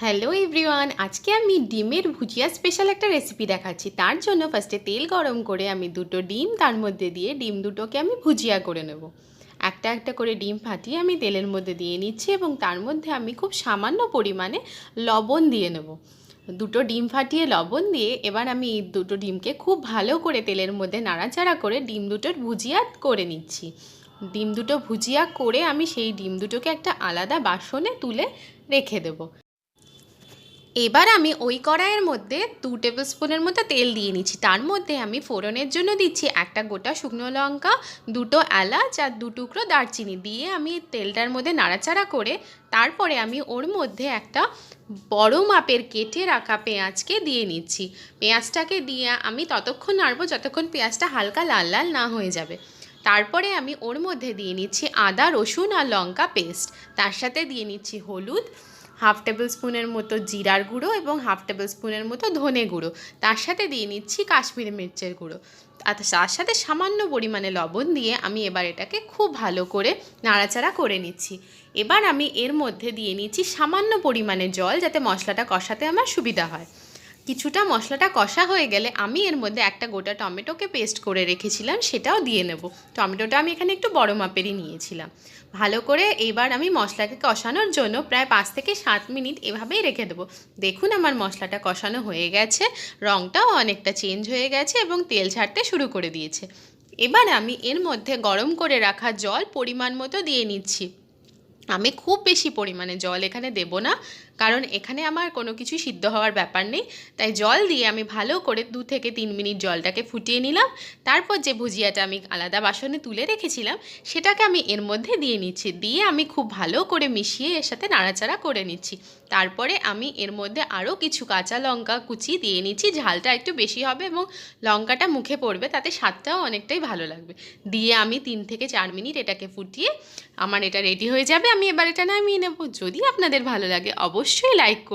Hello everyone, আজকে আমি ডিমের ভুজিয়া স্পেশাল একটা রেসিপি দেখাচ্ছি। তার জন্য ফার্স্টে তেল গরম করে আমি দুটো ডিম তার মধ্যে দিয়ে ডিম দুটোকে আমি ভুজিয়া করে নেব। একটা একটা করে ডিম ফাটিয়ে আমি তেলের মধ্যে দিয়ে নিচ্ছি এবং তার মধ্যে আমি খুব সামান্য পরিমাণে লবণ দিয়ে নেব। দুটো ডিম ফাটিয়ে লবণ দিয়ে এবার আমি এই দুটো ডিমকে খুব ভালো করে তেলের মধ্যে নাড়াচাড়া করে ডিম দুটোর ভুজিয়া করে নিচ্ছি। ডিম দুটো ভুজিয়া করে আমি সেই ডিম দুটোকে একটা আলাদা বাসনে তুলে রেখে দেবো। এবার আমি ওই কড়াইয়ের মধ্যে 2 টেবিল স্পুনের মতো তেল দিয়ে নিচ্ছি। তার মধ্যে আমি ফোড়নের জন্য দিচ্ছি একটা গোটা শুকনো লঙ্কা, দুটো এলাচ আর 2 টুকরো দারচিনি দিয়ে আমি তেলটার মধ্যে নাড়াচাড়া করে তারপরে আমি ওর মধ্যে একটা বড় মাপের কেটে রাখা পেঁয়াজকে দিয়ে নিচ্ছি। পেঁয়াজটাকে দিয়ে আমি ততক্ষণ নাড়বো যতক্ষণ পেঁয়াজটা হালকা লাল লাল না হয়ে যাবে। তারপরে আমি ওর মধ্যে দিয়ে নিচ্ছি আদা রসুন আর লঙ্কা পেস্ট, তার সাথে দিয়ে নিচ্ছি হলুদ, হাফ টেবিল স্পুনের মতো জিরার গুঁড়ো এবং হাফ টেবিল স্পুনের মতো ধনে গুঁড়ো, তার সাথে দিয়ে নিচ্ছি কাশ্মীরি মির্চের গুঁড়ো, আর তার সাথে সামান্য পরিমাণে লবণ দিয়ে আমি এবার এটাকে খুব ভালো করে নাড়াচাড়া করে নিচ্ছি। এবার আমি এর মধ্যে দিয়ে নিচ্ছি সামান্য পরিমাণে জল, যাতে মশলাটা কষাতে আমার সুবিধা হয়। কিছুটা মশলাটা কষা হয়ে গেলে আমি এর মধ্যে একটা গোটা টমেটোকে পেস্ট করে রেখেছিলাম, সেটাও দিয়ে নেব। টমেটোটা আমি এখানে একটু বড় মাপেরই নিয়েছিলাম। ভালো করে এবার আমি মশলাকে কষানোর জন্য প্রায় 5 থেকে 7 মিনিট এভাবেই রেখে দেবো। দেখুন আমার মশলাটা কষানো হয়ে গেছে, রঙটাও অনেকটা চেঞ্জ হয়ে গেছে এবং তেল ছাড়তে শুরু করে দিয়েছে। এবার আমি এর মধ্যে গরম করে রাখা জল পরিমাণ মতো দিয়ে নিচ্ছি। আমি খুব বেশি পরিমাণে জল এখানে দেব না, কারণ এখানে আমার কোনো কিছু সিদ্ধ হওয়ার ব্যাপার নেই। তাই জল দিয়ে আমি ভালো করে 2 থেকে 3 মিনিট জলটাকে ফুটিয়ে নিলাম। তারপর যে ভুজিয়াটা আমি আলাদা বাসনে তুলে রেখেছিলাম সেটাকে আমি এর মধ্যে দিয়ে নিচ্ছি, দিয়ে আমি খুব ভালো করে মিশিয়ে এর সাথে নাড়াচাড়া করে নিচ্ছি। তারপরে আমি এর মধ্যে আরও কিছু কাঁচা লঙ্কা কুচি দিয়ে নিচ্ছি, ঝালটা একটু বেশি হবে এবং লঙ্কাটা মুখে পড়বে, তাতে স্বাদটাও অনেকটাই ভালো লাগবে। দিয়ে আমি 3 থেকে 4 মিনিট এটাকে ফুটিয়ে আমার এটা রেডি হয়ে যাবে। আমি এবার এটা নামিয়ে নেব। যদি আপনাদের ভালো লাগে অবশ্যই লাইক করুন।